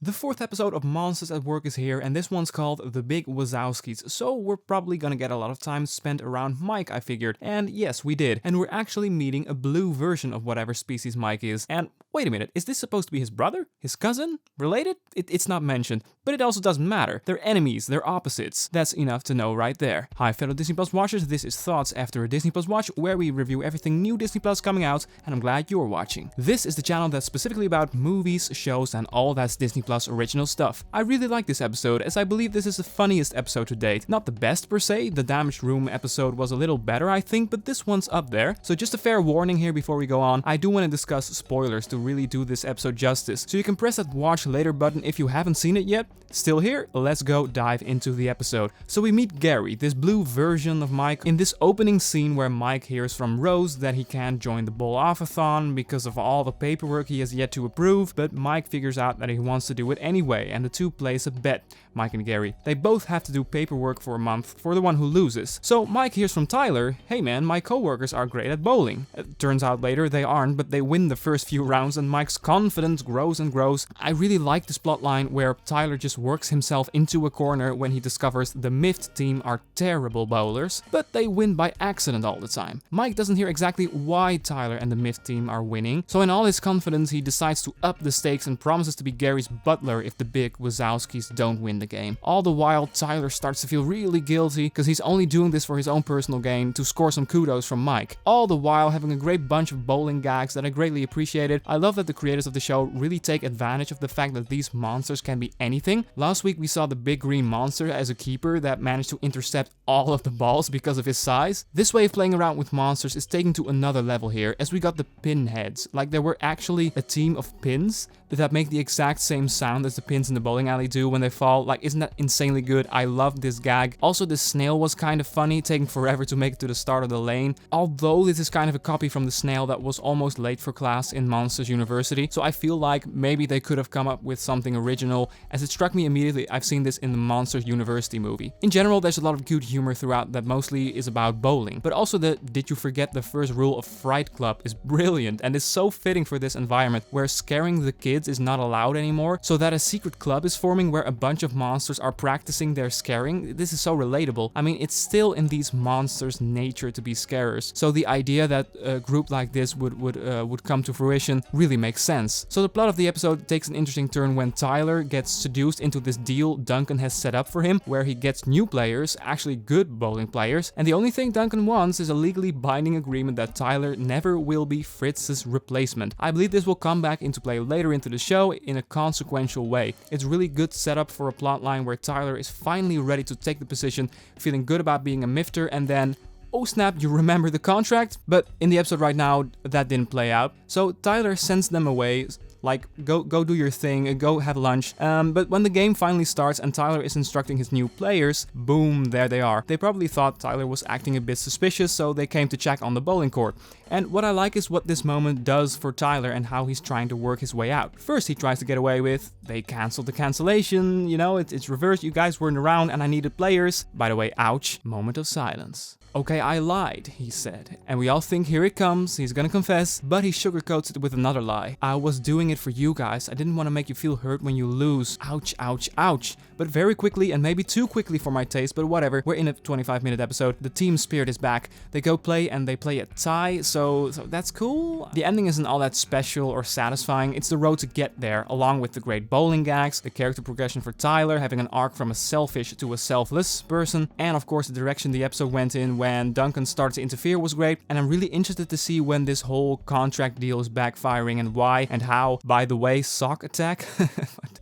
The 4th episode of Monsters at Work is here, and this one's called The Big Wazowskis, so we're probably gonna get a lot of time spent around Mike, I figured. And yes, we did. And we're actually meeting a blue version of whatever species Mike is. And wait a minute, is this supposed to be his brother? His cousin? Related? It's not mentioned, but it also doesn't matter. They're enemies, they're opposites. That's enough to know right there. Hi fellow Disney Plus watchers, this is Thoughts After a Disney Plus Watch, where we review everything new Disney Plus coming out, and I'm glad you're watching. This is the channel that's specifically about movies, shows, and all that's Disney Plus original stuff. I really like this episode, as I believe this is the funniest episode to date. Not the best per se, the Damaged Room episode was a little better I think, but this one's up there. So just a fair warning here before we go on, I do want to discuss spoilers to really do this episode justice. So you can press that watch later button if you haven't seen it yet. Still here? Let's go dive into the episode. So we meet Gary, this blue version of Mike, in this opening scene where Mike hears from Rose that he can't join the Bowl-Off-a-thon because of all the paperwork he has yet to approve, but Mike figures out that he wants to do it anyway, and the two place a bet, Mike and Gary. They both have to do paperwork for a month for the one who loses. So Mike hears from Tylor, hey man, my coworkers are great at bowling. It turns out later they aren't, but they win the first few rounds and Mike's confidence grows and grows. I really like this plotline where Tylor just works himself into a corner when he discovers the Miffed team are terrible bowlers, but they win by accident all the time. Mike doesn't hear exactly why Tylor and the Miffed team are winning, so in all his confidence he decides to up the stakes and promises to be Gary's butler if the Big Wazowskis don't win the game. All the while Tylor starts to feel really guilty because he's only doing this for his own personal gain to score some kudos from Mike. All the while having a great bunch of bowling gags that I greatly appreciated. I love that the creators of the show really take advantage of the fact that these monsters can be anything. Last week we saw the big green monster as a keeper that managed to intercept all of the balls because of his size. This way of playing around with monsters is taken to another level here, as we got the pinheads. Like there were actually a team of pins that make the exact same sound as the pins in the bowling alley do when they fall. Like, isn't that insanely good? I love this gag. Also, the snail was kind of funny, taking forever to make it to the start of the lane. Although this is kind of a copy from the snail that was almost late for class in Monsters University. So I feel like maybe they could have come up with something original, as it struck me immediately I've seen this in the Monsters University movie. In general, there's a lot of good humor throughout that mostly is about bowling. But also the did you forget the first rule of Fright Club is brilliant and is so fitting for this environment where scaring the kids is not allowed anymore, so that a secret club is forming where a bunch of monsters are practicing their scaring. This is so relatable. I mean, it's still in these monsters' nature to be scarers, so the idea that a group like this would come to fruition really makes sense. So the plot of the episode takes an interesting turn when Tylor gets seduced into this deal Duncan has set up for him, where he gets new players, actually good bowling players, and the only thing Duncan wants is a legally binding agreement that Tylor never will be Fritz'S replacement. I believe this will come back into play later into the show in a consequential way. It's really good setup for a plotline where Tylor is finally ready to take the position, feeling good about being a mifter, and then oh snap, you remember the contract? But in the episode right now, that didn't play out. So Tylor sends them away, like, go do your thing, go have lunch. But when the game finally starts and Tylor is instructing his new players, boom, there they are. They probably thought Tylor was acting a bit suspicious, so they came to check on the bowling court. And what I like is what this moment does for Tylor and how he's trying to work his way out. First he tries to get away with, they canceled the cancellation, you know, it's reversed, you guys weren't around and I needed players. By the way, ouch, moment of silence. Okay, I lied, he said, and we all think here it comes, he's gonna confess, but he sugarcoats it with another lie. I was doing it for you guys, I didn't want to make you feel hurt when you lose. Ouch, ouch, ouch. But very quickly, and maybe too quickly for my taste, but whatever, we're in a 25-minute episode, the team spirit is back. They go play and they play a tie, so that's cool. The ending isn't all that special or satisfying, it's the road to get there, along with the great bowling gags, the character progression for Tylor, having an arc from a selfish to a selfless person, and of course the direction the episode went in when Duncan started to interfere was great, and I'm really interested to see when this whole contract deal is backfiring and why and how. By the way, sock attack.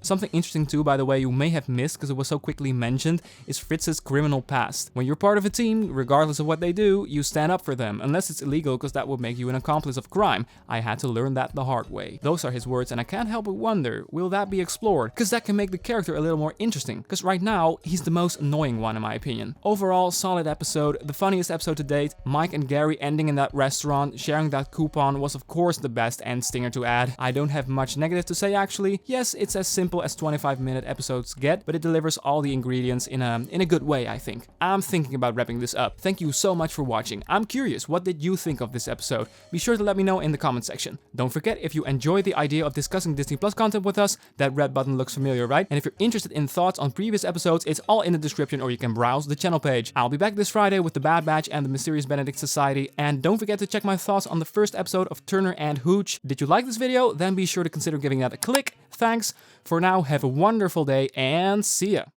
Something interesting too, by the way, you may have missed because it was so quickly mentioned, is Fritz'S criminal past. When you're part of a team, regardless of what they do, you stand up for them, unless it's illegal because that would make you an accomplice of crime. I had to learn that the hard way. Those are his words, and I can't help but wonder, will that be explored? Because that can make the character a little more interesting, because right now, he's the most annoying one in my opinion. Overall, solid episode. The funny funniest episode to date. Mike and Gary ending in that restaurant, sharing that coupon was of course the best end stinger to add. I don't have much negative to say actually. Yes, it's as simple as 25-minute episodes get, but it delivers all the ingredients in a good way, I think. I'm thinking about wrapping this up. Thank you so much for watching. I'm curious, what did you think of this episode? Be sure to let me know in the comment section. Don't forget, if you enjoyed the idea of discussing Disney Plus content with us, that red button looks familiar, right? And if you're interested in thoughts on previous episodes, it's all in the description, or you can browse the channel page. I'll be back this Friday with the Bad Batch and the Mysterious Benedict Society, and don't forget to check my thoughts on the first episode of Turner and Hooch. Did you like this video? Then be sure to consider giving that a click. Thanks. For now, have a wonderful day and see ya.